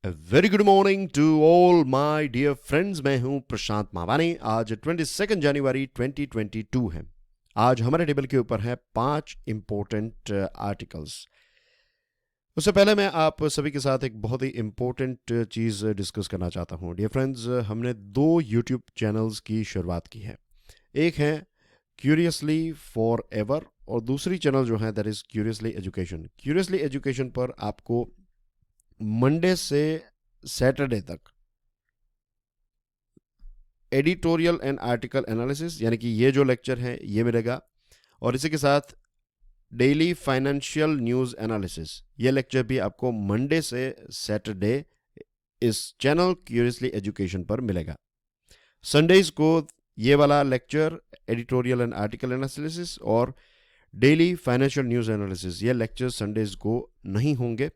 Very good morning to all my dear friends. मैं हूं प्रशांत मावानी। आज 22 जनवरी 2022 है। आज हमारे टेबल के ऊपर है 5 इंपॉर्टेंट आर्टिकल्स। उससे पहले मैं आप सभी के साथ एक बहुत ही इंपॉर्टेंट चीज़ डिस्कस करना चाहता हूं। डियर फ्रेंड्स, हमने 2 यूट्यूब चैनल्स की शुरुआत की है। एक है क्यूरियसली फॉर एवर और दूसरी चैनल जो है that is curiously education. Curiously education पर आपको मंडे से सैटरडे तक एडिटोरियल एंड आर्टिकल एनालिसिस यानी कि ये जो लेक्चर है ये मिलेगा, और इसी के साथ डेली फाइनेंशियल न्यूज़ एनालिसिस ये लेक्चर भी आपको मंडे से सैटरडे इस चैनल क्यूरियसली एजुकेशन पर मिलेगा। संडेज को ये वाला lecture editorial and article analysis और डेली फाइनेंशियल न्यूज़ एनालिसिस ये लेक्चर संडेज को नहीं होंगे।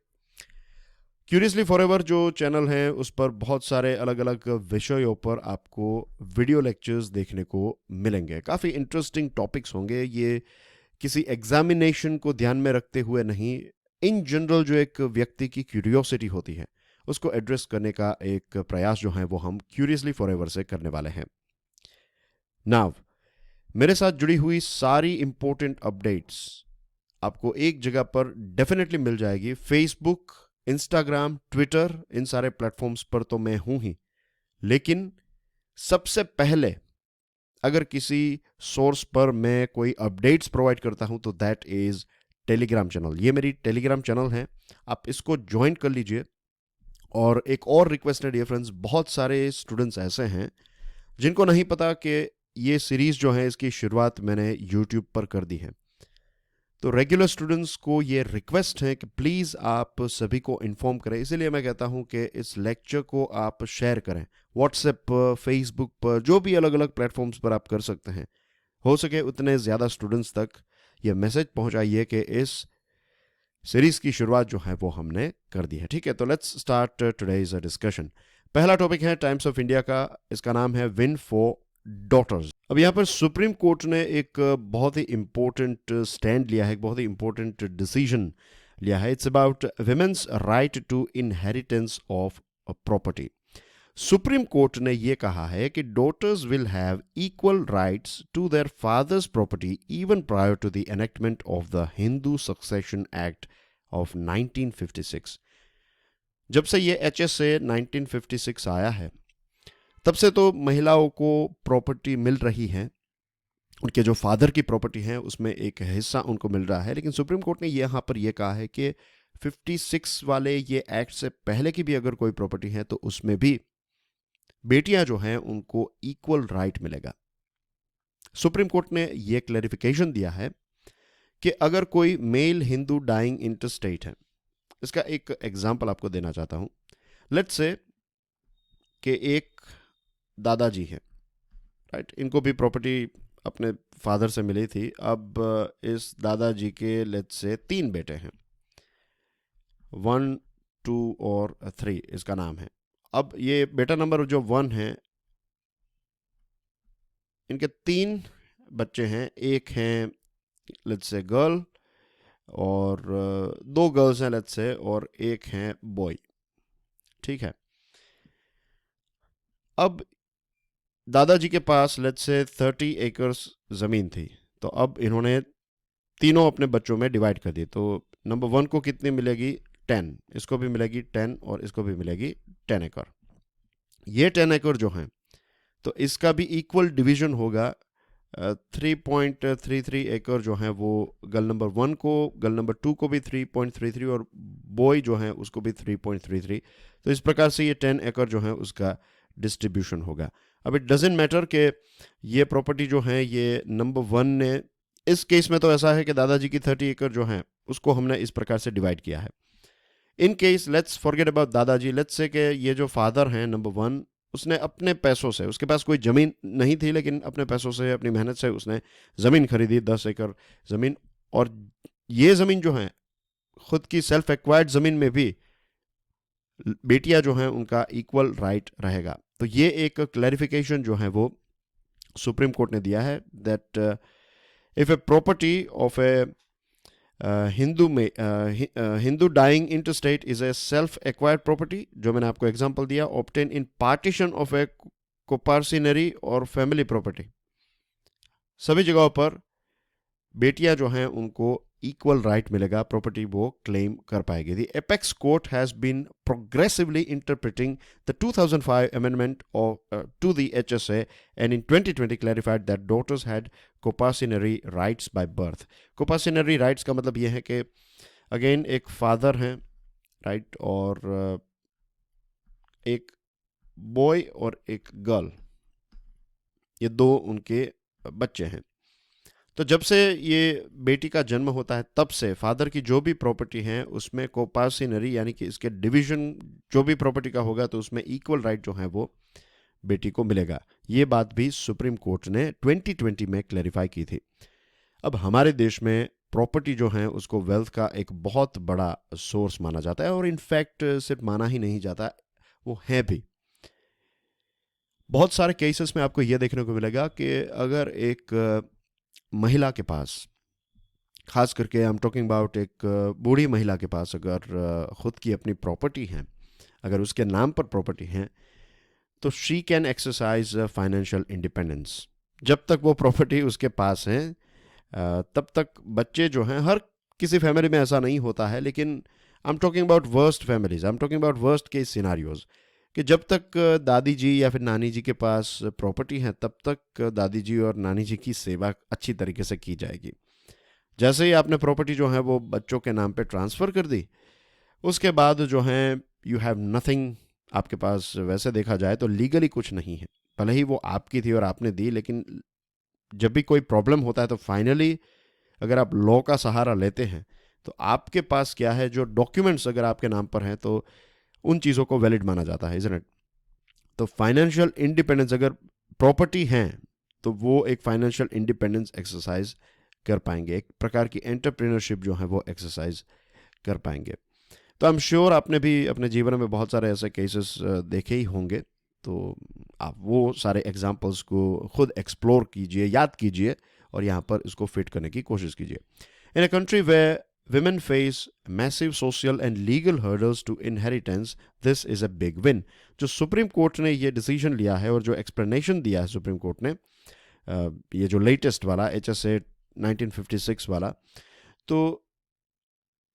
क्यूरियसली फॉरएवर जो चैनल है उस पर बहुत सारे अलग अलग विषयों पर आपको वीडियो लेक्चर्स देखने को मिलेंगे। काफ़ी इंटरेस्टिंग टॉपिक्स होंगे। ये किसी एग्जामिनेशन को ध्यान में रखते हुए नहीं, इन जनरल जो एक व्यक्ति की क्यूरियोसिटी होती है उसको एड्रेस करने का एक प्रयास जो है वो हम क्यूरियसली फॉरएवर से करने वाले हैं। नाउ मेरे साथ जुड़ी हुई सारी इंपॉर्टेंट अपडेट्स आपको एक जगह पर डेफिनेटली मिल जाएगी। फेसबुक, इंस्टाग्राम, ट्विटर, इन सारे प्लेटफॉर्म्स पर तो मैं हूं ही, लेकिन सबसे पहले अगर किसी सोर्स पर मैं कोई अपडेट्स प्रोवाइड करता हूं तो दैट इज टेलीग्राम चैनल। ये मेरी टेलीग्राम चैनल है, आप इसको ज्वाइन कर लीजिए। और एक और रिक्वेस्ट है डियर फ्रेंड्स, बहुत सारे स्टूडेंट्स ऐसे हैं जिनको नहीं पता कि ये सीरीज जो है इसकी शुरुआत मैंने यूट्यूब पर कर दी है। तो रेगुलर स्टूडेंट्स को ये रिक्वेस्ट है कि प्लीज़ आप सभी को इन्फॉर्म करें। इसीलिए मैं कहता हूं कि इस लेक्चर को आप शेयर करें व्हाट्सएप पर, फेसबुक पर, जो भी अलग अलग प्लेटफॉर्म्स पर आप कर सकते हैं। हो सके उतने ज़्यादा स्टूडेंट्स तक ये मैसेज पहुंचाइए कि इस सीरीज की शुरुआत जो है वो हमने कर दी है। ठीक है, तो लेट्स स्टार्ट टुडेज डिस्कशन। पहला टॉपिक है टाइम्स ऑफ इंडिया का, इसका नाम है विन फॉर डॉटर्स। अब यहाँ पर सुप्रीम कोर्ट ने एक बहुत ही इंपॉर्टेंट स्टैंड लिया है, एक बहुत ही इंपॉर्टेंट डिसीजन लिया है। It's about women's right to inheritance of property. Supreme court ने यह कहा है कि daughters will have equal rights to their fathers property even prior to the enactment of the Hindu succession act of 1956। जब से ये HSA 1956 आया है तब से तो महिलाओं को प्रॉपर्टी मिल रही है, उनके जो फादर की प्रॉपर्टी है उसमें एक हिस्सा उनको मिल रहा है। लेकिन सुप्रीम कोर्ट ने यहाँ पर यह कहा है कि 56 वाले ये एक्ट से पहले की भी अगर कोई प्रॉपर्टी है तो उसमें भी बेटियां जो हैं उनको इक्वल राइट मिलेगा। सुप्रीम कोर्ट ने यह क्लैरिफिकेशन दिया है कि अगर कोई मेल हिंदू डाइंग इंटरस्टेट है, इसका एक एग्जाम्पल आपको देना चाहता हूं। लेट्स से कि एक दादाजी है, राइट, इनको भी प्रॉपर्टी अपने फादर से मिली थी। अब इस दादाजी के लेट्स से 3 बेटे हैं, 1, 2 और 3 इसका नाम है। अब ये बेटा नंबर जो 1 है, इनके 3 बच्चे हैं, एक हैं लेट्स से गर्ल और 2 गर्ल्स हैं लेट्स से, और एक हैं बॉय। ठीक है, अब दादाजी के पास लेट्स से 30 एकर्स ज़मीन थी, तो अब इन्होंने तीनों अपने बच्चों में डिवाइड कर दी। तो नंबर 1 को कितनी मिलेगी? 10, इसको भी मिलेगी 10 और इसको भी मिलेगी 10 एकड़। ये 10 एकड़ जो हैं तो इसका भी इक्वल डिवीजन होगा। 3.33 एकड़ जो हैं वो गर्ल नंबर 1 को, गर्ल नंबर 2 को भी 3.33 और बॉय जो है उसको भी 3.33। तो इस प्रकार से ये 10 एकड़ जो है उसका डिस्ट्रीब्यूशन होगा। अब इट डजेंट मैटर कि ये प्रॉपर्टी जो है ये नंबर 1 ने, इस केस में तो ऐसा है कि दादाजी की 30 एकड़ जो है उसको हमने इस प्रकार से डिवाइड किया है। In case let's forget about दादाजी, लेट्स से कि ये जो फादर हैं नंबर 1, उसने अपने पैसों से, उसके पास कोई ज़मीन नहीं थी लेकिन अपने पैसों से, अपनी मेहनत से उसने ज़मीन खरीदी, 10 एकड़ ज़मीन। और ये ज़मीन जो है खुद की सेल्फ एक्वायर्ड ज़मीन में भी बेटियां जो हैं उनका इक्वल राइट रहेगा। तो ये एक क्लैरिफिकेशन जो है वो सुप्रीम कोर्ट ने दिया है that if a property of a Hindu dying intestate is a self acquired property, जो मैंने आपको एग्जांपल दिया, obtain in partition of a coparcenary और फैमिली प्रॉपर्टी। सभी जगहों पर बेटियां जो हैं उनको इक्वल राइट मिलेगा, प्रॉपर्टी वो क्लेम कर पाएगी। The apex court has been progressively interpreting the 2005 amendment to the HSA and in 2020 clarified that daughters had coparcenary rights by birth. coparcenary rights का मतलब ये है कि अगेन एक फादर हैं, राइट, और एक बॉय और एक गर्ल, ये दो उनके बच्चे हैं। तो जब से ये बेटी का जन्म होता है तब से फादर की जो भी प्रॉपर्टी है उसमें कोपार्सिनरी यानी कि इसके डिवीजन जो भी प्रॉपर्टी का होगा तो उसमें इक्वल राइट जो है वो बेटी को मिलेगा। ये बात भी सुप्रीम कोर्ट ने 2020 में क्लैरिफाई की थी। अब हमारे देश में प्रॉपर्टी जो है उसको वेल्थ का एक बहुत बड़ा सोर्स माना जाता है, और इनफैक्ट सिर्फ माना ही नहीं जाता, वो है भी। बहुत सारे केसेस में आपको यह देखने को मिलेगा कि अगर एक महिला के पास, खास करके आई एम टॉकिंग अबाउट एक बूढ़ी महिला के पास अगर खुद की अपनी प्रॉपर्टी है, अगर उसके नाम पर प्रॉपर्टी है, तो she can exercise financial independence. जब तक वो प्रॉपर्टी उसके पास है तब तक बच्चे जो हैं, हर किसी फैमिली में ऐसा नहीं होता है, लेकिन आई am talking about worst families, I am talking about worst case scenarios, कि जब तक दादी जी या फिर नानी जी के पास प्रॉपर्टी है तब तक दादी जी और नानी जी की सेवा अच्छी तरीके से की जाएगी। जैसे ही आपने प्रॉपर्टी जो है वो बच्चों के नाम पे ट्रांसफ़र कर दी, उसके बाद जो है यू हैव नथिंग, आपके पास वैसे देखा जाए तो लीगली कुछ नहीं है। भले ही वो आपकी थी और आपने दी, लेकिन जब भी कोई प्रॉब्लम होता है तो फाइनली अगर आप लॉ का सहारा लेते हैं तो आपके पास क्या है, जो डॉक्यूमेंट्स अगर आपके नाम पर हैं तो उन चीज़ों को वैलिड माना जाता है, इज़न्ट इट। तो फाइनेंशियल इंडिपेंडेंस, अगर प्रॉपर्टी है तो वो एक फाइनेंशियल इंडिपेंडेंस एक्सरसाइज कर पाएंगे, एक प्रकार की एंटरप्रेन्योरशिप जो है वो एक्सरसाइज कर पाएंगे। तो आई एम श्योर आपने भी अपने जीवन में बहुत सारे ऐसे केसेस देखे ही होंगे, तो आप वो सारे एग्जाम्पल्स को खुद एक्सप्लोर कीजिए, याद कीजिए और यहाँ पर इसको फिट करने की कोशिश कीजिए। In a country where women face massive social and legal hurdles to inheritance, this is a big win। जो सुप्रीम कोर्ट ने ये डिसीजन लिया है और जो एक्सप्लेनेशन दिया है सुप्रीम कोर्ट ने, ये जो लेटेस्ट वाला HSA 1956 वाला, तो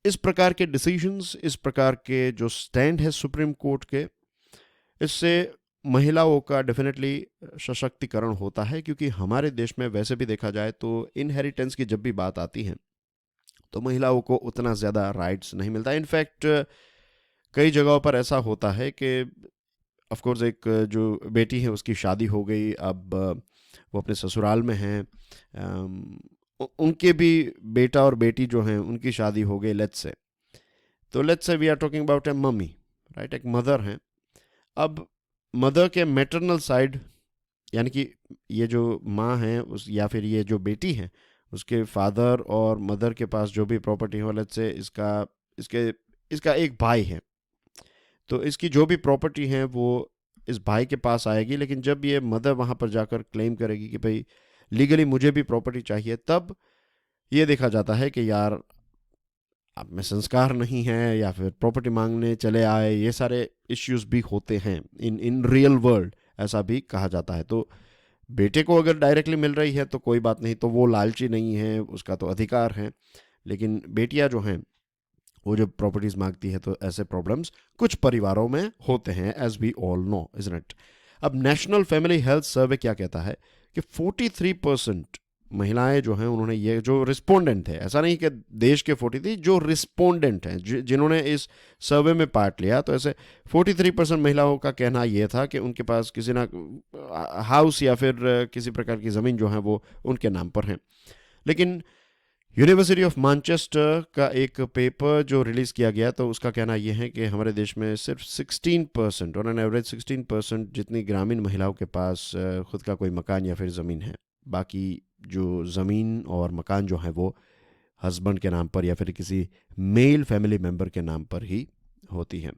इस प्रकार के डिसीजंस, इस प्रकार के जो स्टैंड है सुप्रीम कोर्ट के, इससे महिलाओं का डेफिनेटली सशक्तिकरण होता है। क्योंकि हमारे देश में वैसे भी देखा जाए तो इनहेरिटेंस की जब भी बात आती है तो महिलाओं को उतना ज़्यादा राइट्स नहीं मिलता। इनफैक्ट कई जगहों पर ऐसा होता है कि ऑफ कोर्स एक जो बेटी है उसकी शादी हो गई, अब वो अपने ससुराल में हैं, उनके भी बेटा और बेटी जो हैं उनकी शादी हो गई, let's say we are talking about a mummy, right, एक मदर हैं। अब मदर के मैटरनल साइड यानी कि ये जो माँ हैं उस या फिर ये जो बेटी हैं उसके फादर और मदर के पास जो भी प्रॉपर्टी हो, लेट्स से इसका एक भाई है, तो इसकी जो भी प्रॉपर्टी है वो इस भाई के पास आएगी। लेकिन जब ये मदर वहाँ पर जाकर क्लेम करेगी कि भाई लीगली मुझे भी प्रॉपर्टी चाहिए, तब ये देखा जाता है कि यार आप में संस्कार नहीं है या फिर प्रॉपर्टी मांगने चले आए, ये सारे इश्यूज भी होते हैं इन रियल वर्ल्ड, ऐसा भी कहा जाता है। तो बेटे को अगर डायरेक्टली मिल रही है तो कोई बात नहीं, तो वो लालची नहीं है, उसका तो अधिकार है। लेकिन बेटियां जो हैं वो जब प्रॉपर्टीज मांगती है तो ऐसे प्रॉब्लम्स कुछ परिवारों में होते हैं, as we all know, isn't it. अब नेशनल फैमिली हेल्थ सर्वे क्या कहता है कि 43% महिलाएं जो हैं उन्होंने, ये जो रिस्पोंडेंट है, ऐसा नहीं कि देश के 43, जो रिस्पोंडेंट हैं जिन्होंने इस सर्वे में पार्ट लिया, तो ऐसे 43% महिलाओं का कहना ये था कि उनके पास किसी ना हाउस या फिर किसी प्रकार की ज़मीन जो है वो उनके नाम पर है। लेकिन यूनिवर्सिटी ऑफ मैनचेस्टर का एक पेपर जो रिलीज़ किया गया तो उसका कहना यह है कि हमारे देश में सिर्फ 16% ऑन एन एवरेज 16% जितनी ग्रामीण महिलाओं के पास खुद का कोई मकान या फिर ज़मीन है। बाकी जो ज़मीन और मकान जो है वो हस्बैंड के नाम पर या फिर किसी मेल फैमिली मेम्बर के नाम पर ही होती है।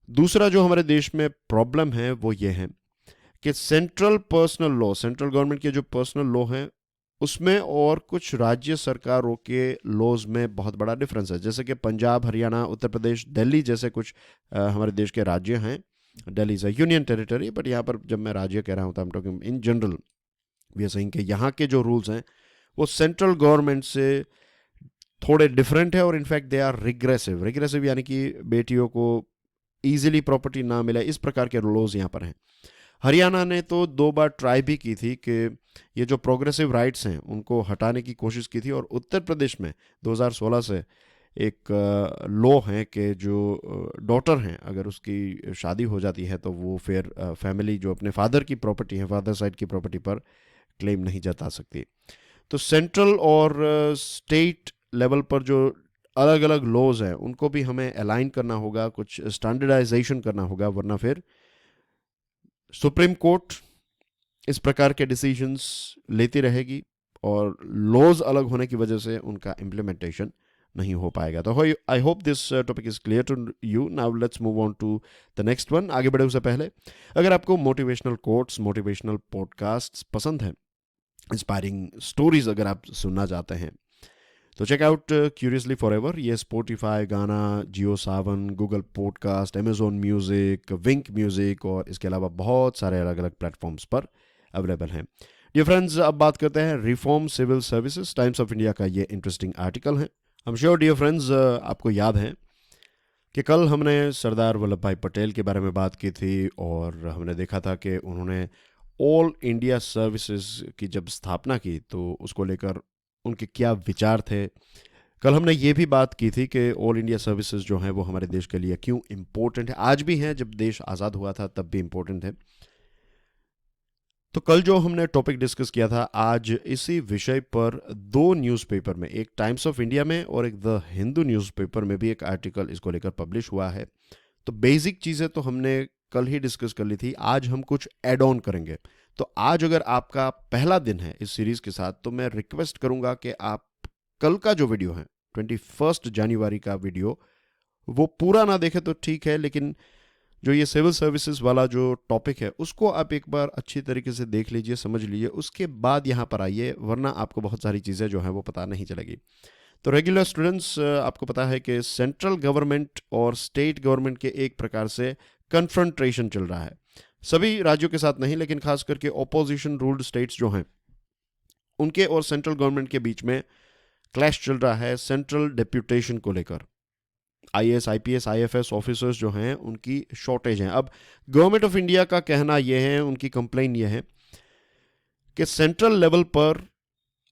दूसरा जो हमारे देश में प्रॉब्लम है वो ये है कि central personal law, central government के जो पर्सनल लॉ हैं उसमें और कुछ राज्य सरकारों के लॉज में बहुत बड़ा डिफरेंस है, जैसे कि पंजाब, हरियाणा, उत्तर प्रदेश, दिल्ली जैसे कुछ हमारे देश के राज्य हैं। Delhi is a union territory, but यहाँ पर जब मैं राज्य कह रहा हूँ तो I am talking in general. We are saying कि यहाँ के जो रूल्स हैं वो सेंट्रल गवर्नमेंट से थोड़े डिफरेंट है, और in fact they are regressive. Regressive यानी कि बेटियों को ईजिली प्रॉपर्टी ना मिले, इस प्रकार के लॉज यहाँ पर हैं। हरियाणा ने तो 2 बार ट्राई भी की थी कि ये जो प्रोग्रेसिव राइट्स हैं उनको हटाने की कोशिश की थी, और उत्तर प्रदेश में 2016 से एक लॉ है कि जो डॉटर हैं अगर उसकी शादी हो जाती है तो वो फिर फैमिली जो अपने फादर की प्रॉपर्टी है, फादर साइड की प्रॉपर्टी पर क्लेम नहीं जता सकती। तो सेंट्रल और स्टेट लेवल पर जो अलग अलग लॉज हैं उनको भी हमें अलाइन करना होगा, कुछ स्टैंडर्डाइजेशन करना होगा, वरना फिर सुप्रीम कोर्ट इस प्रकार के डिसीजंस लेती रहेगी और लॉज अलग होने की वजह से उनका इम्प्लीमेंटेशन नहीं हो पाएगा। तो I hope this topic is clear to you. Now let's move on to the next one. आगे बढ़े उससे पहले, अगर आपको मोटिवेशनल कोट्स, मोटिवेशनल पॉडकास्ट पसंद हैं, इंस्पायरिंग स्टोरीज अगर आप सुनना चाहते हैं, तो चेक आउट क्यूरियसली फॉरएवर। ये स्पॉटिफाई, गाना, जियो सावन, गूगल पॉडकास्ट, अमेजोन म्यूजिक, विंक म्यूजिक और इसके अलावा बहुत सारे अलग अलग प्लेटफॉर्म्स पर अवेलेबल हैं। डियर फ्रेंड्स, अब बात करते हैं reform civil services, Times of India का ये इंटरेस्टिंग आर्टिकल है। I am sure dear friends आपको याद है कि कल हमने सरदार वल्लभ भाई पटेल के बारे में बात की थी, और हमने देखा था कि उन्होंने ऑल इंडिया सर्विसेज की जब स्थापना की तो उसको लेकर उनके क्या विचार थे। कल हमने ये भी बात की थी कि ऑल इंडिया सर्विसेज जो हैं वो हमारे देश के लिए क्यों इम्पोर्टेंट है, आज भी हैं, जब देश आज़ाद हुआ था तब भी इम्पोर्टेंट है। तो कल जो हमने टॉपिक डिस्कस किया था, आज इसी विषय पर 2 न्यूज़पेपर में, एक टाइम्स ऑफ इंडिया में और एक द हिंदू न्यूज़पेपर में भी एक आर्टिकल इसको लेकर पब्लिश हुआ है। तो बेसिक चीज़ें तो हमने कल ही डिस्कस कर ली थी, आज हम कुछ एड ऑन करेंगे। तो आज अगर आपका पहला दिन है इस सीरीज़ के साथ, तो मैं रिक्वेस्ट करूंगा कि आप कल का जो वीडियो है 21 जनवरी का वीडियो वो पूरा ना देखें तो ठीक है, लेकिन जो ये सिविल सर्विसेज वाला जो टॉपिक है उसको आप एक बार अच्छी तरीके से देख लीजिए, समझ लीजिए, उसके बाद यहाँ पर आइए, वरना आपको बहुत सारी चीज़ें जो हैं वो पता नहीं चलेगी। तो रेगुलर स्टूडेंट्स, आपको पता है कि सेंट्रल गवर्नमेंट और स्टेट गवर्नमेंट के एक प्रकार से कन्फ्रंट्रेशन चल रहा है, सभी राज्यों के साथ नहीं, लेकिन खास करके ऑपोजिशन रूल्ड स्टेट्स जो हैं उनके और सेंट्रल गवर्नमेंट के बीच में क्लैश चल रहा है सेंट्रल डेप्यूटेशन को लेकर। आईएएस, आईपीएस, आईएफएस ऑफिसर्स जो हैं उनकी शॉर्टेज है। अब गवर्नमेंट ऑफ इंडिया का कहना यह है, उनकी कंप्लेन यह है कि सेंट्रल लेवल पर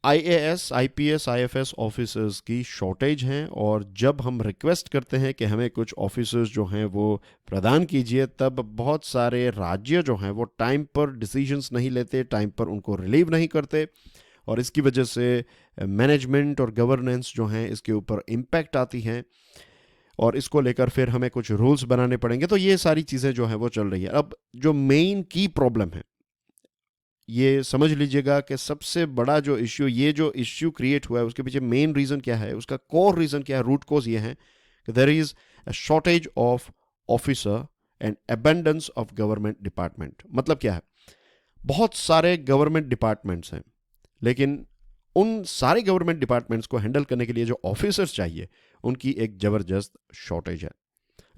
आईएएस, आईपीएस, आईएफएस ऑफिसर्स की शॉर्टेज हैं, और जब हम रिक्वेस्ट करते हैं कि हमें कुछ ऑफिसर्स जो हैं वो प्रदान कीजिए, तब बहुत सारे राज्य जो हैं वो टाइम पर डिसीजंस नहीं लेते, टाइम पर उनको रिलीव नहीं करते, और इसकी वजह से मैनेजमेंट और गवर्नेंस जो हैं इसके ऊपर इम्पैक्ट आती हैं, और इसको लेकर फिर हमें कुछ रूल्स बनाने पड़ेंगे। तो ये सारी चीज़ें जो हैं वो चल रही है। अब जो मेन की प्रॉब्लम है, ये समझ लीजिएगा कि सबसे बड़ा जो इश्यू, ये जो इश्यू क्रिएट हुआ है उसके पीछे मेन रीज़न क्या है, उसका कोर रीज़न क्या है, रूट कोज ये है कि there is a shortage of officer and abundance of government department. मतलब क्या है, बहुत सारे गवर्नमेंट डिपार्टमेंट्स हैं, लेकिन उन सारे गवर्नमेंट डिपार्टमेंट्स को हैंडल करने के लिए जो ऑफिसर्स चाहिए उनकी एक ज़बरदस्त शॉर्टेज है।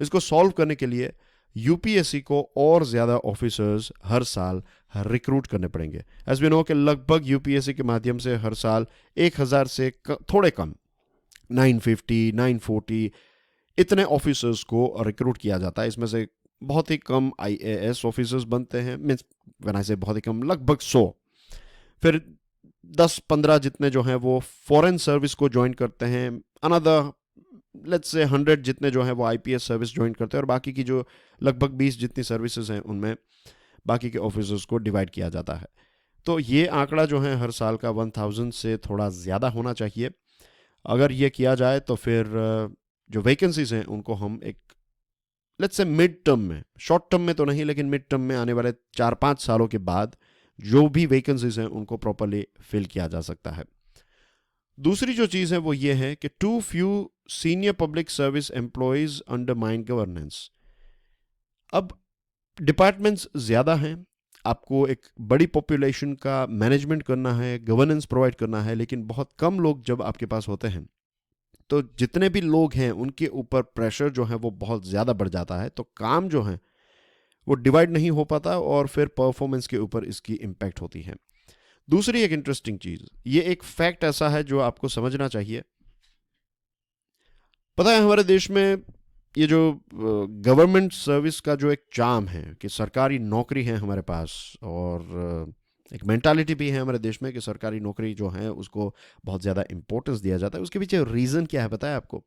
इसको सॉल्व करने के लिए यूपीएससी को और ज़्यादा ऑफिसर्स हर साल रिक्रूट करने पड़ेंगे। एज वी नो कि लगभग यूपीएससी के माध्यम से हर साल 1000 से थोड़े कम 950, 940 इतने ऑफिसर्स को रिक्रूट किया जाता है। इसमें से बहुत ही कम आईएएस ऑफिसर्स बनते हैं, मीन्स व्हेन आई से बहुत ही कम, लगभग 100। फिर 10-15 जितने जो हैं वो फॉरेन सर्विस को ज्वाइन करते हैं, अनदर लेट्स से 100 जितने जो हैं वो आईपीएस सर्विस ज्वाइन करते हैं, और बाकी की जो लगभग 20 जितनी सर्विसेज हैं उनमें बाकी के ऑफिसर्स को डिवाइड किया जाता है। तो ये आंकड़ा जो है हर साल का 1000 से थोड़ा ज़्यादा होना चाहिए। अगर ये किया जाए तो फिर जो वैकेंसीज हैं उनको हम एक लेट्स से मिड टर्म में, शॉर्ट टर्म में तो नहीं लेकिन मिड टर्म में आने वाले 4-5 सालों के बाद जो भी वैकेंसीज हैं उनको प्रॉपरली फिल किया जा सकता है। दूसरी जो चीज़ है वो ये है कि too few senior public service employees undermine governance. अब डिपार्टमेंट्स ज़्यादा हैं, आपको एक बड़ी पॉपुलेशन का मैनेजमेंट करना है, गवर्नेंस प्रोवाइड करना है, लेकिन बहुत कम लोग जब आपके पास होते हैं तो जितने भी लोग हैं उनके ऊपर प्रेशर जो है वो बहुत ज़्यादा बढ़ जाता है, तो काम जो है वो डिवाइड नहीं हो पाता और फिर परफॉर्मेंस के ऊपर इसकी इम्पैक्ट होती है। दूसरी एक इंटरेस्टिंग चीज़, ये एक फैक्ट ऐसा है जो आपको समझना चाहिए। पता है हमारे देश में ये जो गवर्नमेंट सर्विस का जो एक चार्म है कि सरकारी नौकरी है हमारे पास, और एक मेंटालिटी भी है हमारे देश में कि सरकारी नौकरी जो है उसको बहुत ज़्यादा इंपॉर्टेंस दिया जाता है। उसके पीछे रीज़न क्या है पता है आपको?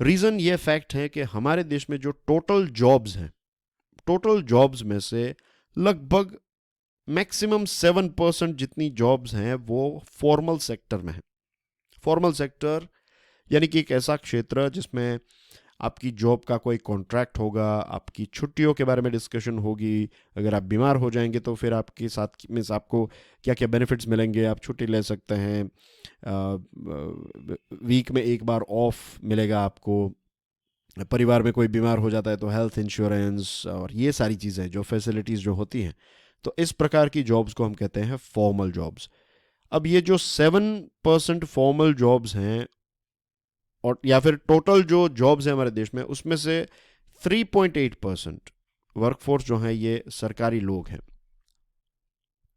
रीज़न ये फैक्ट है कि हमारे देश में जो टोटल जॉब्स हैं, टोटल जॉब्स में से लगभग मैक्सिमम 7% जितनी जॉब्स हैं वो फॉर्मल सेक्टर में है। फॉर्मल सेक्टर यानी कि एक ऐसा क्षेत्र जिसमें आपकी जॉब का कोई कॉन्ट्रैक्ट होगा, आपकी छुट्टियों के बारे में डिस्कशन होगी, अगर आप बीमार हो जाएंगे तो फिर आपके साथ मीन्स आपको क्या क्या बेनिफिट्स मिलेंगे, आप छुट्टी ले सकते हैं, वीक में एक बार ऑफ मिलेगा आपको, परिवार में कोई बीमार हो जाता है तो हेल्थ इंश्योरेंस और ये सारी चीज़ें जो फैसिलिटीज़ जो होती हैं, तो इस प्रकार की जॉब्स को हम कहते हैं फॉर्मल जॉब्स। अब ये जो 7% फॉर्मल जॉब्स हैं और या फिर टोटल जो जॉब्स हैं हमारे देश में, उसमें से 3.8% वर्कफोर्स जो है ये सरकारी लोग हैं।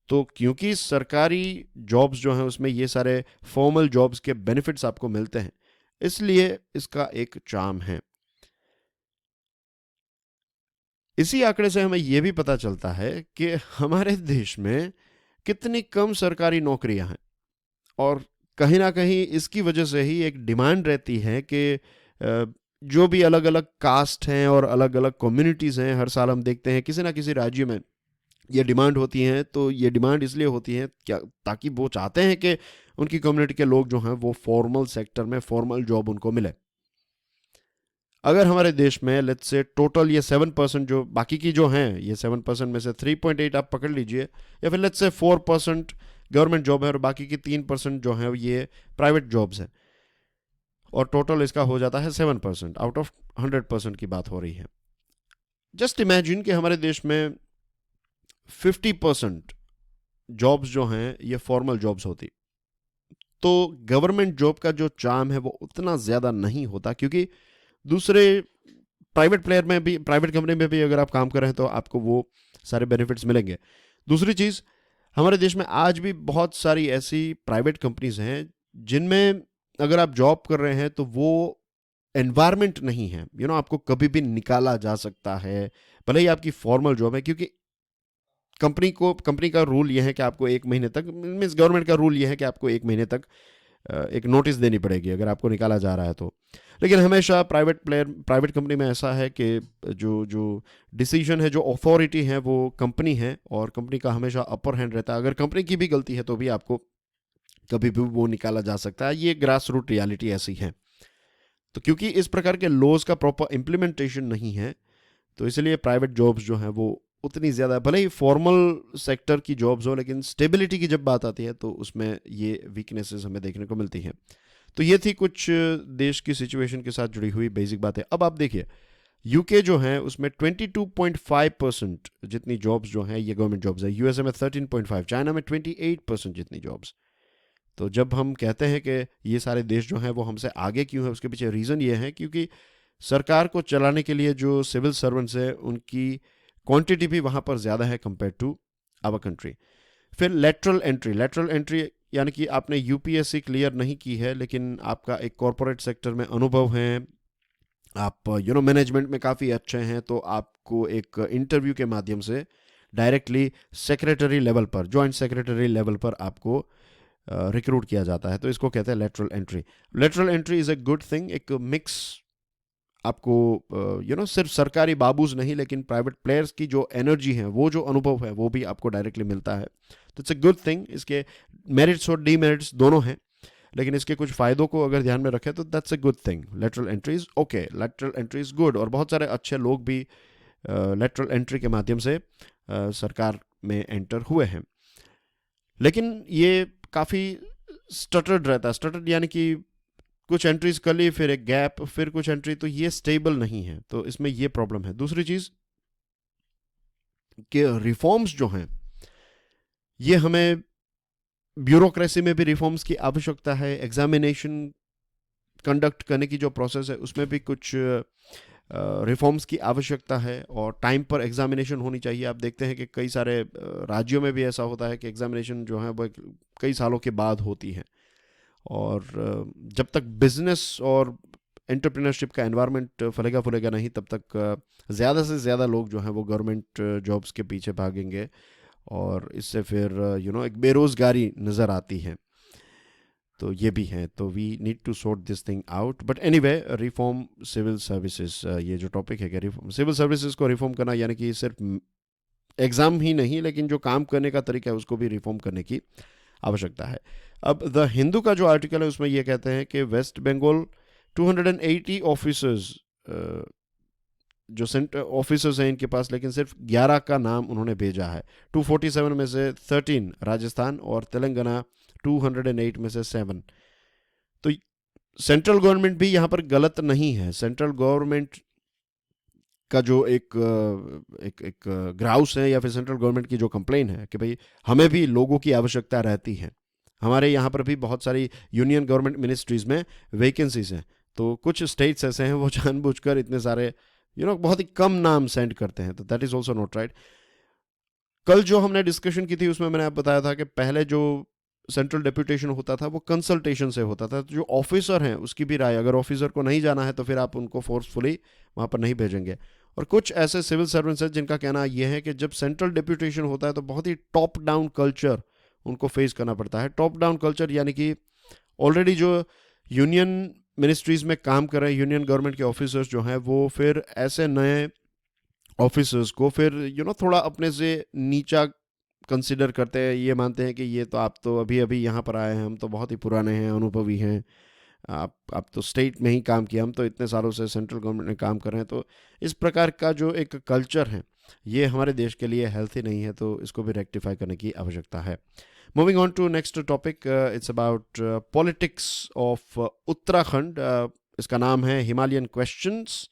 तो क्योंकि सरकारी जॉब्स जो हैं उसमें ये सारे फॉर्मल जॉब्स के बेनिफिट्स आपको मिलते हैं, इसलिए इसका एक चार्म है। इसी आंकड़े से हमें यह भी पता चलता है कि हमारे देश में कितनी कम सरकारी नौकरियां हैं, और कहीं ना कहीं इसकी वजह से ही एक डिमांड रहती है कि जो भी अलग अलग कास्ट हैं और अलग अलग कम्युनिटीज़ हैं, हर साल हम देखते हैं किसी ना किसी राज्य में ये डिमांड होती है। तो ये डिमांड इसलिए होती है क्या, ताकि वो चाहते हैं कि उनकी कम्युनिटी के लोग जो हैं वो फॉर्मल सेक्टर में फॉर्मल जॉब उनको मिले। अगर हमारे देश में लेट्स से टोटल ये 7% जो बाकी की जो हैं, ये 7% में से 3.8 आप पकड़ लीजिए, या फिर लेट्स से 4% गवर्नमेंट जॉब है और बाकी की 3% जो है ये प्राइवेट जॉब्स हैं, और टोटल इसका हो जाता है 7% आउट ऑफ 100% की बात हो रही है। जस्ट इमेजिन कि हमारे देश में 50% जॉब्स जो हैं ये फॉर्मल जॉब्स होती, तो गवर्नमेंट जॉब का जो चार्म है वो उतना ज़्यादा नहीं होता, क्योंकि दूसरे प्राइवेट प्लेयर में भी, प्राइवेट कंपनी में भी अगर आप काम कर रहे हैं तो आपको वो सारे बेनिफिट्स मिलेंगे। दूसरी चीज़, हमारे देश में आज भी बहुत सारी ऐसी प्राइवेट कंपनीज हैं जिनमें अगर आप जॉब कर रहे हैं तो वो एनवायरनमेंट नहीं है, आपको कभी भी निकाला जा सकता है, भले ही आपकी फॉर्मल जॉब है, क्योंकि कंपनी का रूल यह है कि आपको 1 महीने तक, मीन्स गवर्नमेंट का रूल यह है कि आपको 1 महीने तक एक नोटिस देनी पड़ेगी अगर आपको निकाला जा रहा है तो। लेकिन हमेशा प्राइवेट कंपनी में ऐसा है कि जो डिसीजन है, जो अथॉरिटी है वो कंपनी है, और कंपनी का हमेशा अपर हैंड रहता है। अगर कंपनी की भी गलती है तो भी आपको कभी भी वो निकाला जा सकता है। ये ग्रास रूट रियलिटी ऐसी है। तो क्योंकि इस प्रकार के लॉज का प्रॉपर इम्प्लीमेंटेशन नहीं है, तो इसलिए प्राइवेट जॉब्स जो हैं वो उतनी ज़्यादा, भले ही फॉर्मल सेक्टर की जॉब्स हो, लेकिन स्टेबिलिटी की जब बात आती है तो उसमें ये वीकनेसेस हमें देखने को मिलती हैं। तो ये थी कुछ देश की सिचुएशन के साथ जुड़ी हुई बेसिक बातें। अब आप देखिए यूके जो है उसमें 22.5% जितनी जॉब्स जो हैं ये गवर्नमेंट जॉब्स है, यूएसए में 13.5, चाइना में 28% जितनी जॉब्स। तो जब हम कहते हैं कि ये सारे देश जो हैं वो हमसे आगे क्यों है, उसके पीछे रीज़न ये है क्योंकि सरकार को चलाने के लिए जो सिविल सर्वेंट्स है उनकी क्वांटिटी भी वहाँ पर ज़्यादा है कंपेयर टू आवर कंट्री। फिर लेटरल एंट्री यानी कि आपने यूपीएससी क्लियर नहीं की है लेकिन आपका एक कॉरपोरेट सेक्टर में अनुभव है, आप मैनेजमेंट में काफ़ी अच्छे हैं, तो आपको एक इंटरव्यू के माध्यम से डायरेक्टली सेक्रेटरी लेवल पर, जॉइंट सेक्रेटरी लेवल पर आपको रिक्रूट किया जाता है। तो इसको कहते हैं lateral entry is a good thing. एक मिक्स आपको सिर्फ सरकारी बाबूज नहीं लेकिन प्राइवेट प्लेयर्स की जो एनर्जी है, वो जो अनुभव है वो भी आपको डायरेक्टली मिलता है। तो इट्स ए गुड थिंग। इसके मेरिट्स और डीमेरिट्स दोनों हैं, लेकिन इसके कुछ फ़ायदों को अगर ध्यान में रखें तो that's a good thing. Lateral entry is okay, lateral entry is good, और बहुत सारे अच्छे लोग भी लेटरल एंट्री के माध्यम से सरकार में एंटर हुए हैं। लेकिन ये काफ़ी स्टटर्ड रहता है। स्टटर्ड यानी कि कुछ एंट्रीज कर ली, फिर एक गैप, फिर कुछ एंट्री, तो ये स्टेबल नहीं है। तो इसमें ये प्रॉब्लम है। दूसरी चीज़ कि रिफॉर्म्स जो हैं ये हमें ब्यूरोक्रेसी में भी रिफॉर्म्स की आवश्यकता है, एग्जामिनेशन कंडक्ट करने की जो प्रोसेस है उसमें भी कुछ रिफॉर्म्स की आवश्यकता है, और टाइम पर एग्जामिनेशन होनी चाहिए। आप देखते हैं कि कई सारे राज्यों में भी ऐसा होता है कि एग्जामिनेशन जो है वो कई सालों के बाद होती है, और जब तक बिजनेस और एंटरप्रेन्योरशिप का एनवायरनमेंट फलेगा फूलेगा नहीं, तब तक ज़्यादा से ज़्यादा लोग जो हैं वो गवर्नमेंट जॉब्स के पीछे भागेंगे, और इससे फिर एक बेरोज़गारी नज़र आती है। तो ये भी है, तो we need to sort this thing out. But anyway, reform civil services, ये जो टॉपिक है कि रिफॉर्म सिविल सर्विसेज को रिफॉर्म करना, यानी कि सिर्फ एग्ज़ाम ही नहीं लेकिन जो काम करने का तरीका है उसको भी रिफॉर्म करने की आवश्यकता है। अब द हिंदू का जो आर्टिकल है उसमें ये कहते हैं कि वेस्ट बंगाल 280 ऑफिसर्स, जो सेंटर ऑफिसर्स हैं इनके पास, लेकिन सिर्फ 11 का नाम उन्होंने भेजा है। 247 में से 13 राजस्थान, और तेलंगाना 208 में से 7। तो सेंट्रल गवर्नमेंट भी यहाँ पर गलत नहीं है। सेंट्रल गवर्नमेंट का जो एक ग्राउस है, या फिर सेंट्रल गवर्नमेंट की जो कंप्लेन है कि भाई हमें भी लोगों की आवश्यकता रहती है, हमारे यहाँ पर भी बहुत सारी यूनियन गवर्नमेंट मिनिस्ट्रीज में वैकेंसीज हैं, तो कुछ स्टेट्स ऐसे हैं वो जानबूझकर इतने सारे बहुत ही कम नाम सेंड करते हैं, तो that is also not right. कल जो हमने डिस्कशन की थी उसमें मैंने आपको बताया था कि पहले जो सेंट्रल डेप्यूटेशन होता था वो कंसल्टेशन से होता था, तो जो ऑफिसर हैं उसकी भी राय, अगर ऑफिसर को नहीं जाना है तो फिर आप उनको फोर्सफुली वहाँ पर नहीं भेजेंगे। और कुछ ऐसे सिविल सर्वेंट्स हैं जिनका कहना यह है कि जब सेंट्रल डेप्यूटेशन होता है तो बहुत ही टॉप डाउन कल्चर उनको फेस करना पड़ता है। टॉप डाउन कल्चर यानी कि ऑलरेडी जो यूनियन मिनिस्ट्रीज में काम कर रहे हैं यूनियन गवर्नमेंट के ऑफिसर्स जो हैं, वो फिर ऐसे नए ऑफिसर्स को फिर थोड़ा अपने से नीचा कंसिडर करते हैं। ये मानते हैं कि ये तो आप तो अभी अभी यहाँ पर आए हैं, हम तो बहुत ही पुराने हैं, अनुभवी हैं, आप तो स्टेट में ही काम किया, हम तो इतने सालों से सेंट्रल गवर्नमेंट में काम कर रहे हैं। तो इस प्रकार का जो एक कल्चर है ये हमारे देश के लिए हेल्थी नहीं है, तो इसको भी रेक्टिफाई करने की आवश्यकता है। Moving on to next topic, it's about politics of Uttarakhand. इसका नाम है हिमालयन क्वेश्चंस,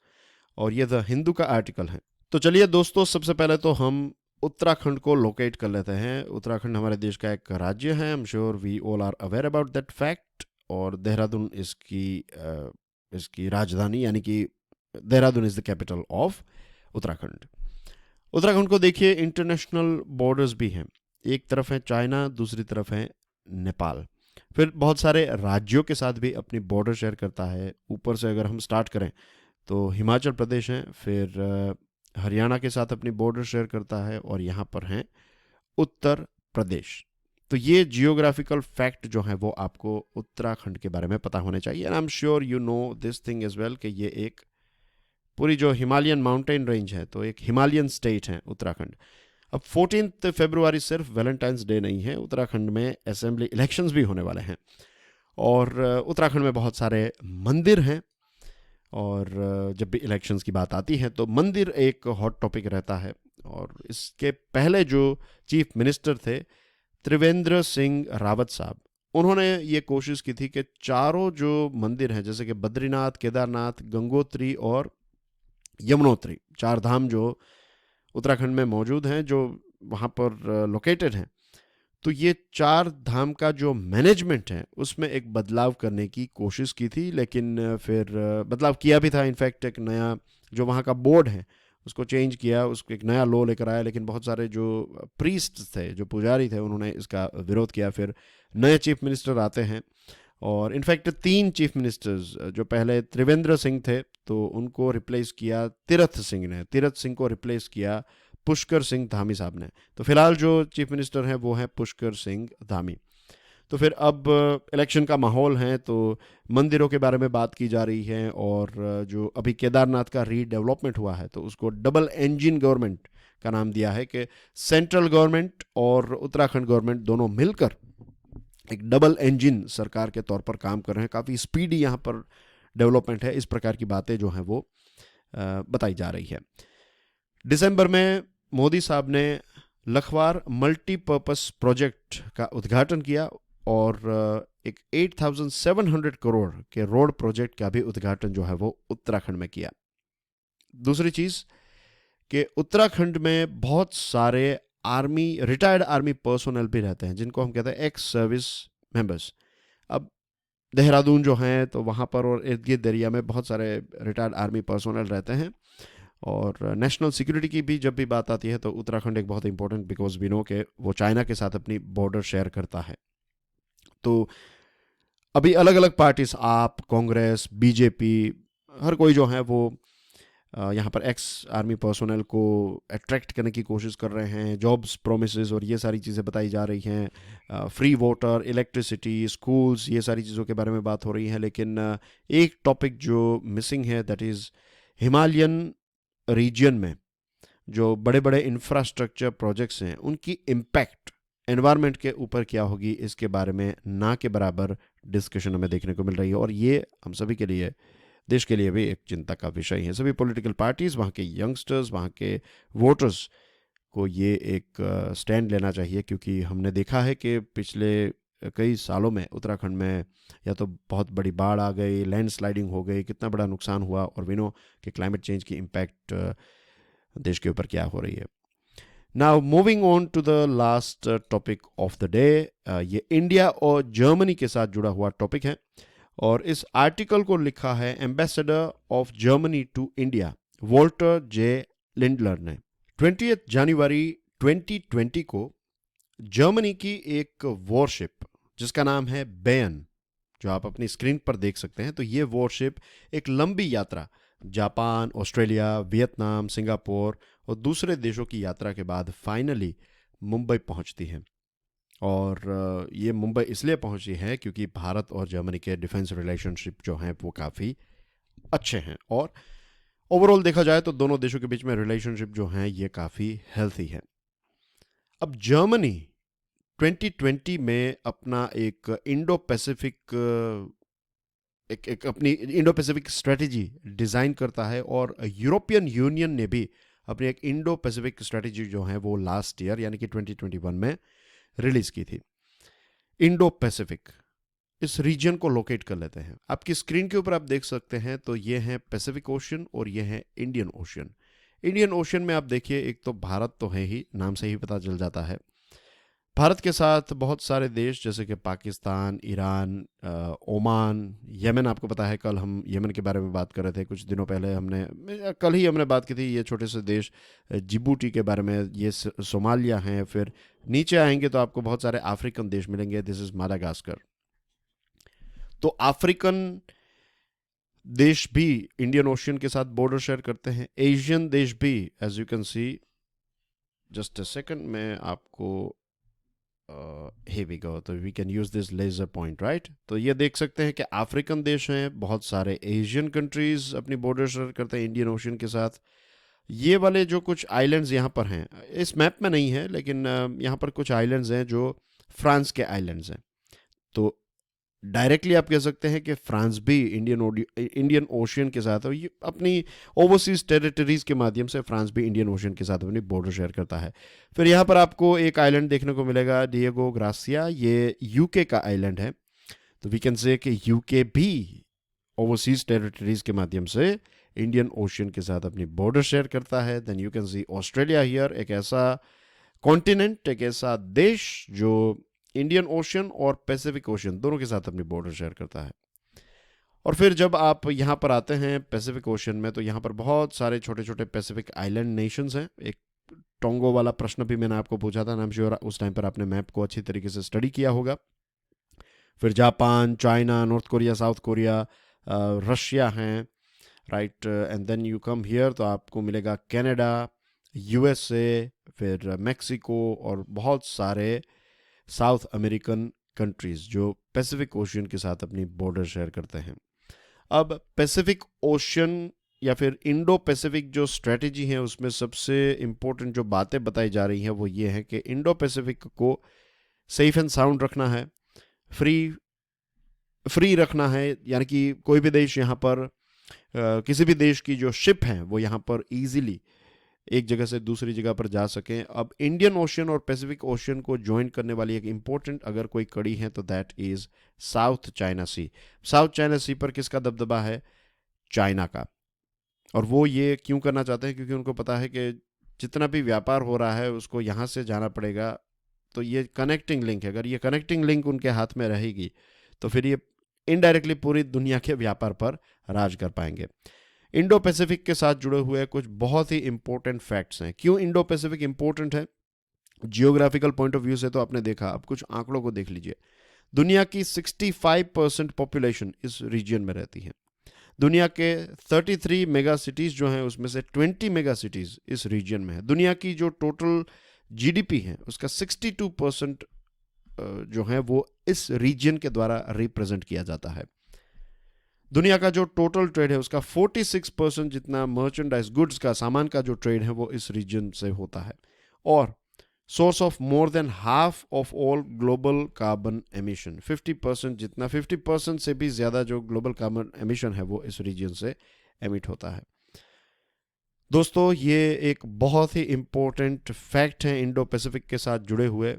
और ये द हिंदू का आर्टिकल है। तो चलिए दोस्तों, सबसे पहले तो हम उत्तराखंड को लोकेट कर लेते हैं। उत्तराखंड हमारे देश का एक राज्य है, I am sure we all are aware about that fact, और देहरादून इसकी राजधानी, यानी कि Dehradun is the capital of Uttarakhand. Uttarakhand को देखिए, इंटरनेशनल बॉर्डर्स भी हैं, एक तरफ है चाइना, दूसरी तरफ है नेपाल, फिर बहुत सारे राज्यों के साथ भी अपनी बॉर्डर शेयर करता है। ऊपर से अगर हम स्टार्ट करें तो हिमाचल प्रदेश है, फिर हरियाणा के साथ अपनी बॉर्डर शेयर करता है, और यहाँ पर हैं उत्तर प्रदेश। तो ये जियोग्राफिकल फैक्ट जो है वो आपको उत्तराखंड के बारे में पता होने चाहिए, and I am sure you know this thing as well कि ये एक पूरी जो हिमालयन माउंटेन रेंज है, तो एक हिमालयन स्टेट है उत्तराखंड। अब 14 फरवरी सिर्फ वैलेंटाइंस डे नहीं है, उत्तराखंड में असेंबली इलेक्शंस भी होने वाले हैं, और उत्तराखंड में बहुत सारे मंदिर हैं, और जब भी इलेक्शंस की बात आती है तो मंदिर एक हॉट टॉपिक रहता है। और इसके पहले जो चीफ मिनिस्टर थे त्रिवेंद्र सिंह रावत साहब, उन्होंने ये कोशिश की थी कि चारों जो मंदिर हैं जैसे कि बद्रीनाथ, केदारनाथ, गंगोत्री और यमुनोत्री, 4 धाम जो उत्तराखंड में मौजूद हैं, जो वहाँ पर लोकेटेड हैं, तो ये 4 धाम का जो मैनेजमेंट है उसमें एक बदलाव करने की कोशिश की थी, लेकिन फिर बदलाव किया भी था। इनफैक्ट एक नया जो वहाँ का बोर्ड है उसको चेंज किया, उसको एक नया लॉ लेकर आया, लेकिन बहुत सारे जो प्रीस्ट थे, जो पुजारी थे, उन्होंने इसका विरोध किया। फिर नए चीफ मिनिस्टर आते हैं, और इनफैक्ट 3 चीफ मिनिस्टर्स, जो पहले त्रिवेंद्र सिंह थे तो उनको रिप्लेस किया तीरथ सिंह ने, तीरथ सिंह को रिप्लेस किया पुष्कर सिंह धामी साहब ने। तो फिलहाल जो चीफ मिनिस्टर हैं वो हैं पुष्कर सिंह धामी। तो फिर अब इलेक्शन का माहौल है, तो मंदिरों के बारे में बात की जा रही है, और जो अभी केदारनाथ का रीडेवलपमेंट हुआ है तो उसको डबल इंजन गवर्नमेंट का नाम दिया है, कि सेंट्रल गवर्नमेंट और उत्तराखंड गवर्नमेंट दोनों मिलकर एक डबल इंजन सरकार के तौर पर काम कर रहे हैं। काफ़ी स्पीडी यहाँ पर डेवलपमेंट है, इस प्रकार की बातें जो हैं वो बताई जा रही है। दिसंबर में मोदी साहब ने लखवार मल्टीपर्पस प्रोजेक्ट का उद्घाटन किया, और एक 8,700 करोड़ के रोड प्रोजेक्ट का भी उद्घाटन जो है वो उत्तराखंड में किया। दूसरी चीज़ कि उत्तराखंड में बहुत सारे आर्मी रिटायर्ड आर्मी पर्सोनल भी रहते हैं, जिनको हम कहते हैं एक्स सर्विस मेंबर्स। अब देहरादून जो हैं तो वहाँ पर और इर्द गिर्द एरिया में बहुत सारे रिटायर्ड आर्मी पर्सोनल रहते हैं। और नेशनल सिक्योरिटी की भी जब भी बात आती है तो उत्तराखंड एक बहुत इंपॉर्टेंट, बिकॉज वी नो के वो चाइना के साथ अपनी बॉर्डर शेयर करता है। तो अभी अलग अलग पार्टीज, आप, कांग्रेस, बीजेपी, हर कोई जो है वो यहाँ पर एक्स आर्मी पर्सोनल को अट्रैक्ट करने की कोशिश कर रहे हैं। जॉब्स प्रोमिसेस और ये सारी चीज़ें बताई जा रही हैं, फ्री वाटर, इलेक्ट्रिसिटी, स्कूल्स, ये सारी चीज़ों के बारे में बात हो रही है। लेकिन एक टॉपिक जो मिसिंग है, दैट इज़ हिमालयन रीजन में जो बड़े बड़े इंफ्रास्ट्रक्चर प्रोजेक्ट्स हैं, उनकी इम्पैक्ट एनवायरनमेंट के ऊपर क्या होगी, इसके बारे में ना के बराबर डिस्कशन हमें देखने को मिल रही है। और ये हम सभी के लिए, देश के लिए भी एक चिंता का विषय है। सभी पॉलिटिकल पार्टीज, वहाँ के यंगस्टर्स, वहाँ के वोटर्स को ये एक स्टैंड लेना चाहिए, क्योंकि हमने देखा है कि पिछले कई सालों में उत्तराखंड में या तो बहुत बड़ी बाढ़ आ गई, लैंडस्लाइडिंग हो गई, कितना बड़ा नुकसान हुआ। और वी नो कि क्लाइमेट चेंज की इम्पैक्ट देश के ऊपर क्या हो रही है। Now moving on to the last topic of the day, ये इंडिया और जर्मनी के साथ जुड़ा हुआ टॉपिक है। और इस आर्टिकल को लिखा है ambassador of Germany to India Walter J Lindner ने। 20 जनवरी 2020 को जर्मनी की एक वॉरशिप जिसका नाम है बेयन, जो आप अपनी स्क्रीन पर देख सकते हैं, तो ये वॉरशिप एक लंबी यात्रा जापान, ऑस्ट्रेलिया, वियतनाम, सिंगापुर और दूसरे देशों की यात्रा के बाद फाइनली मुंबई पहुंचती है। और ये मुंबई इसलिए पहुंची है क्योंकि भारत और जर्मनी के डिफेंस रिलेशनशिप जो हैं वो काफ़ी अच्छे हैं। और ओवरऑल देखा जाए तो दोनों देशों के बीच में रिलेशनशिप जो हैं ये काफ़ी हेल्थी है। अब जर्मनी 2020 में अपना एक इंडो पैसिफिक एक अपनी इंडो पैसिफिक स्ट्रेटजी डिज़ाइन करता है। और यूरोपियन यूनियन ने भी अपनी एक इंडो पैसिफिक स्ट्रेटजी जो है वो लास्ट ईयर यानी कि 2021 में रिलीज की थी। इंडो पैसिफिक, इस रीजन को लोकेट कर लेते हैं। आपकी स्क्रीन के ऊपर आप देख सकते हैं, तो ये है पैसिफिक ओशन और ये है इंडियन ओशन। इंडियन ओशन में आप देखिए, एक तो भारत तो है ही, नाम से ही पता चल जाता है। भारत के साथ बहुत सारे देश जैसे कि पाकिस्तान, ईरान, ओमान, यमन। आपको पता है कल हम यमन के बारे में बात कर रहे थे, कुछ दिनों पहले कल ही हमने बात की थी ये छोटे से देश जिबूटी के बारे में। ये सोमालिया हैं। फिर नीचे आएंगे तो आपको बहुत सारे अफ्रीकन देश मिलेंगे, दिस इज माडागास्कर। तो अफ्रीकन देश भी इंडियन ओशियन के साथ बॉर्डर शेयर करते हैं। एशियन देश भी, as you can see, just a second, मैं आपको here we go, तो we can use this laser point, right. तो ये देख सकते हैं कि अफ्रीकन देश हैं, बहुत सारे एशियन कंट्रीज अपनी बॉर्डर शेयर करते हैं इंडियन ओशन के साथ। ये वाले जो कुछ आइलैंड्स यहाँ पर हैं, इस मैप में नहीं है, लेकिन यहाँ पर कुछ आइलैंड्स हैं जो फ्रांस के आइलैंड्स हैं। तो डायरेक्टली आप कह सकते हैं कि फ्रांस भी इंडियन ओशियन के साथ, और ये अपनी ओवरसीज टेरिटरीज के माध्यम से फ्रांस भी इंडियन ओशियन के साथ अपनी बॉर्डर शेयर करता है। फिर यहाँ पर आपको एक आइलैंड देखने को मिलेगा, डिएगो ग्रासिया, ये यूके का आइलैंड है। तो वी कैन से कि यूके भी ओवरसीज टेरिटरीज के माध्यम से इंडियन ओशियन के साथ अपनी बॉर्डर शेयर करता है। Then you can see Australia here, एक ऐसा कॉन्टिनेंट, एक ऐसा देश जो इंडियन ओशन और पैसिफिक ओशन दोनों के साथ अपनी बॉर्डर शेयर करता है। और फिर जब आप यहाँ पर आते हैं पैसिफिक ओशन में, तो यहाँ पर बहुत सारे छोटे छोटे पैसिफिक आइलैंड नेशंस हैं। एक टोंगो वाला प्रश्न भी मैंने आपको पूछा था, आई एम श्योर उस टाइम पर आपने मैप को अच्छी तरीके से स्टडी किया होगा। फिर Japan, China, North Korea, South Korea, Russia हैं, right. And then you come here तो आपको मिलेगा कनाडा, यूएसए, फिर मैक्सिको और बहुत सारे साउथ अमेरिकन कंट्रीज जो पैसिफिक ओशियन के साथ अपनी बॉर्डर शेयर करते हैं। अब पैसिफिक ओशियन या फिर इंडो पैसिफिक जो स्ट्रेटजी है, उसमें सबसे इंपॉर्टेंट जो बातें बताई जा रही हैं वो ये है कि इंडो पैसिफिक को सेफ एंड साउंड रखना है, फ्री रखना है, यानी कि कोई भी देश यहाँ पर किसी भी देश की जो शिप हैं वो यहाँ पर इजीली एक जगह से दूसरी जगह पर जा सकें। अब इंडियन ओशियन और पैसिफिक ओशियन को ज्वाइन करने वाली एक इंपॉर्टेंट अगर कोई कड़ी है तो that is South China Sea. South China Sea पर किसका दबदबा है? चाइना का। और वो ये क्यों करना चाहते हैं? क्योंकि उनको पता है कि जितना भी व्यापार हो रहा है उसको यहाँ से जाना पड़ेगा। तो ये कनेक्टिंग लिंक है, अगर ये कनेक्टिंग लिंक उनके हाथ में रहेगी तो फिर ये इनडायरेक्टली पूरी दुनिया के व्यापार पर राज कर पाएंगे। इंडो पैसिफिक के साथ जुड़े हुए कुछ बहुत ही इंपॉर्टेंट फैक्ट्स हैं। क्यों इंडो पैसिफिक इंपॉर्टेंट है? जियोग्राफिकल पॉइंट ऑफ व्यू से तो आपने देखा, अब कुछ आंकड़ों को देख लीजिए। दुनिया की 65% पॉपुलेशन इस रीजन में रहती है। दुनिया के 33 मेगा सिटीज जो हैं उसमें से 20 मेगा सिटीज इस रीजन में है। दुनिया की जो टोटल जीडीपी है उसका 62% जो है वो इस रीजन के द्वारा रिप्रेजेंट किया जाता है। दुनिया का जो टोटल ट्रेड है उसका 46% जितना मर्चेंडाइज गुड्स का, सामान का जो ट्रेड है वो इस रीजन से होता है। और source of more than half of all global carbon emission, 50% जितना, 50% से भी ज़्यादा जो ग्लोबल कार्बन एमिशन है वो इस रीजन से एमिट होता है। दोस्तों, ये एक बहुत ही इम्पोर्टेंट फैक्ट है इंडो पैसिफिक के साथ जुड़े हुए।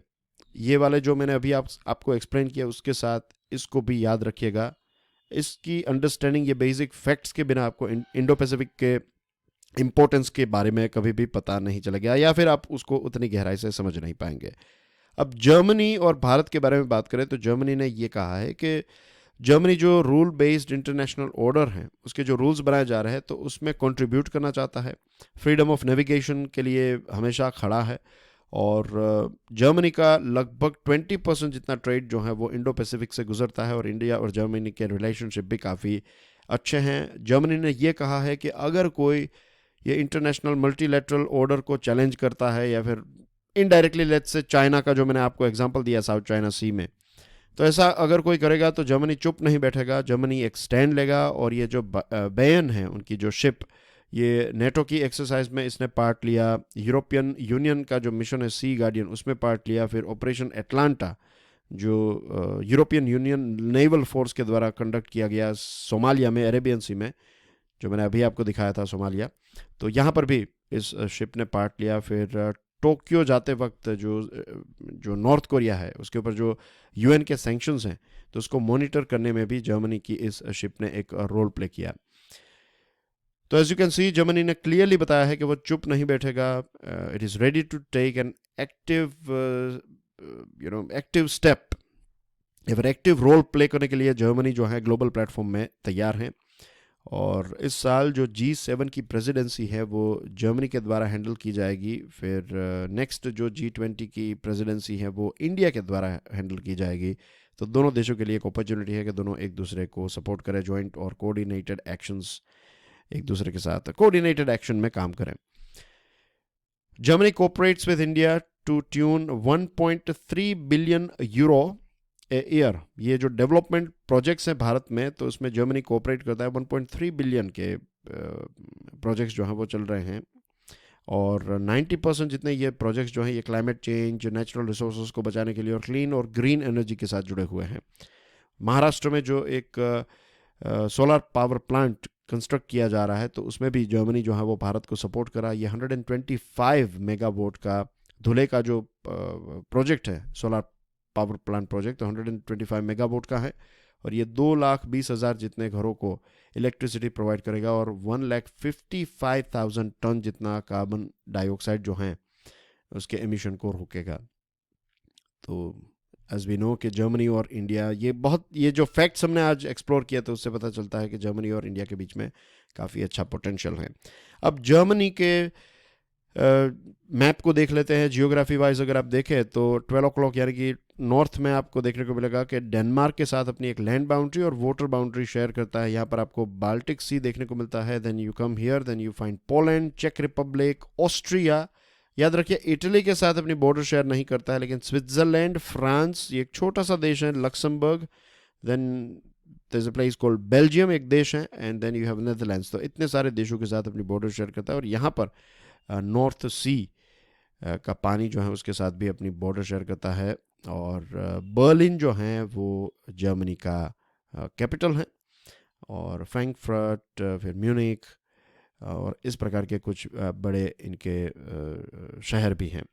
ये वाले जो मैंने अभी आपको एक्सप्लेन किया उसके साथ इसको भी याद रखिएगा। इसकी अंडरस्टैंडिंग, ये बेसिक फैक्ट्स के बिना आपको इंडो पैसिफिक के इंपॉर्टेंस के बारे में कभी भी पता नहीं चलेगा, या फिर आप उसको उतनी गहराई से समझ नहीं पाएंगे। अब जर्मनी और भारत के बारे में बात करें तो जर्मनी ने ये कहा है कि जर्मनी जो रूल बेस्ड इंटरनेशनल ऑर्डर हैं उसके जो रूल्स बनाए जा रहे हैं तो उसमें कंट्रीब्यूट करना चाहता है। फ्रीडम ऑफ नेविगेशन के लिए हमेशा खड़ा है। और जर्मनी का लगभग 20% जितना ट्रेड जो है वो इंडो पैसिफिक से गुजरता है, और इंडिया और जर्मनी के रिलेशनशिप भी काफ़ी अच्छे हैं। जर्मनी ने ये कहा है कि अगर कोई ये इंटरनेशनल मल्टीलैटरल ऑर्डर को चैलेंज करता है, या फिर इनडायरेक्टली लेट्स से चाइना का जो मैंने आपको एग्जांपल दिया साउथ चाइना सी में, तो ऐसा अगर कोई करेगा तो जर्मनी चुप नहीं बैठेगा, जर्मनी एक स्टैंड लेगा। और ये जो बैन है उनकी जो शिप, ये नेटो की एक्सरसाइज में इसने पार्ट लिया, यूरोपियन यूनियन का जो मिशन है सी गार्डियन उसमें पार्ट लिया, फिर ऑपरेशन एटलांटा जो यूरोपियन यूनियन नेवल फोर्स के द्वारा कंडक्ट किया गया सोमालिया में, अरेबियन सी में, जो मैंने अभी आपको दिखाया था सोमालिया, तो यहाँ पर भी इस शिप ने पार्ट लिया। फिर टोक्यो जाते वक्त जो नॉर्थ कोरिया है उसके ऊपर जो यूएन के सैंक्शंस हैं तो उसको मॉनिटर करने में भी जर्मनी की इस शिप ने एक रोल प्ले किया। तो as you can see, Germany ने क्लियरली बताया है कि वो चुप नहीं बैठेगा। It is ready to take an active step, या फिर एक्टिव रोल प्ले करने के लिए जर्मनी जो है ग्लोबल प्लेटफॉर्म में तैयार है। और इस साल जो G7 की प्रेसिडेंसी है वो जर्मनी के द्वारा हैंडल की जाएगी। फिर नेक्स्ट जो G20 की प्रेसिडेंसी है वो इंडिया के द्वारा हैंडल की जाएगी। तो दोनों देशों के लिए एक अपॉर्चुनिटी है कि दोनों एक दूसरे को सपोर्ट करें, जॉइंट और कोऑर्डिनेटेड एक्शंस एक दूसरे के साथ कोऑर्डिनेटेड एक्शन में काम करें। Germany cooperates with India to tune 1.3 billion euro year. ये जो डेवलपमेंट प्रोजेक्ट्स हैं भारत में तो उसमें जर्मनी कोऑपरेट करता है। 1.3 बिलियन के प्रोजेक्ट्स जो हैं वो चल रहे हैं, और 90% जितने ये प्रोजेक्ट्स जो हैं ये क्लाइमेट चेंज, नेचुरल रिसोर्सेज को बचाने के लिए और क्लीन और ग्रीन एनर्जी के साथ जुड़े हुए हैं। महाराष्ट्र में जो एक सोलर पावर प्लांट कंस्ट्रक्ट किया जा रहा है तो उसमें भी जर्मनी जो है वो भारत को सपोर्ट करा। ये 125 मेगावाट का धुले का जो प्रोजेक्ट है, सोलर पावर प्लांट प्रोजेक्ट, तो 125 मेगावाट का है, और ये 2,20,000 जितने घरों को इलेक्ट्रिसिटी प्रोवाइड करेगा, और 1,55,000 टन जितना कार्बन डाइऑक्साइड जो है उसके एमिशन को रोकेगा। तो एज वी नो कि जर्मनी और इंडिया, ये जो फैक्ट्स हमने आज एक्सप्लोर किया तो उससे पता चलता है कि जर्मनी और इंडिया के बीच में काफ़ी अच्छा पोटेंशियल है। अब जर्मनी के मैप को देख लेते हैं। जियोग्राफी वाइज अगर आप देखें तो 12 o'clock यानी कि नॉर्थ में आपको देखने को मिलेगा कि डेनमार्क के साथ अपनी एक लैंड बाउंड्री और वाटर बाउंड्री शेयर करता है। यहाँ पर आपको बाल्टिक सी देखने को मिलता है। Then you come here, then you find Poland, चेक रिपब्लिक, ऑस्ट्रिया। याद रखिए इटली के साथ अपनी बॉर्डर शेयर नहीं करता है, लेकिन स्विट्जरलैंड, फ्रांस, ये एक छोटा सा देश है, Luxembourg, then there is a place called Belgium एक देश है, and then you have Netherlands. तो इतने सारे देशों के साथ अपनी बॉर्डर शेयर करता है, और यहाँ पर नॉर्थ सी का पानी जो है उसके साथ भी अपनी बॉर्डर शेयर करता है। और बर्लिन जो है वो जर्मनी का कैपिटल है, और फ्रैंकफर्ट, फिर म्यूनिक, और इस प्रकार के कुछ बड़े इनके शहर भी हैं।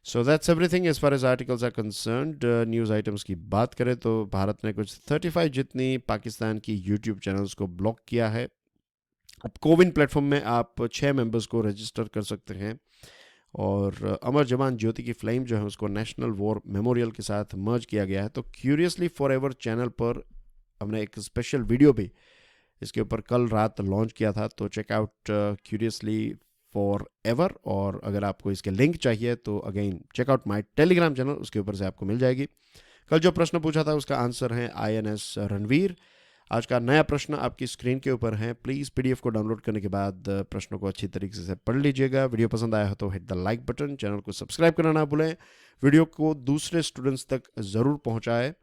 So that's everything as far as articles are concerned. News items की बात करें तो भारत ने कुछ 35 जितनी पाकिस्तान की यूट्यूब चैनल्स को ब्लॉक किया है, अब कोविन प्लेटफॉर्म में आप 6 मेंबर्स को रजिस्टर कर सकते हैं और अमर जवान ज्योति की फ्लेम जो है उसको नेशनल वॉर मेमोरियल के साथ मर्ज किया गया है। तो क्यूरियसली फॉर एवर चैनल पर हमने एक स्पेशल वीडियो भी इसके ऊपर कल रात लॉन्च किया था, तो चेकआउट क्यूरियसली फॉर एवर। और अगर आपको इसके लिंक चाहिए तो again check out my Telegram channel, उसके ऊपर से आपको मिल जाएगी। कल जो प्रश्न पूछा था उसका आंसर है INS रणवीर। आज का नया प्रश्न आपकी स्क्रीन के ऊपर है। प्लीज़ PDF को डाउनलोड करने के बाद प्रश्नों को अच्छी तरीके से पढ़ लीजिएगा। वीडियो पसंद आया हो तो hit the like button, channel को सब्सक्राइब करना ना भूलें, वीडियो को दूसरे स्टूडेंट्स तक ज़रूर पहुंचाएं।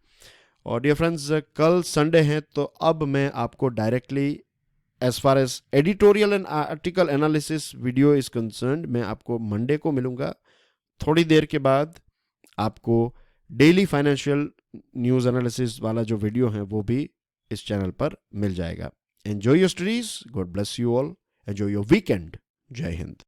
और डियर फ्रेंड्स, कल संडे है तो अब मैं आपको directly as far as editorial and article analysis video is concerned, मैं आपको मंडे को मिलूंगा। थोड़ी देर के बाद आपको डेली फाइनेंशियल न्यूज़ एनालिसिस वाला जो वीडियो है वो भी इस चैनल पर मिल जाएगा। Enjoy your studies, God bless you all, enjoy your weekend. जय हिंद।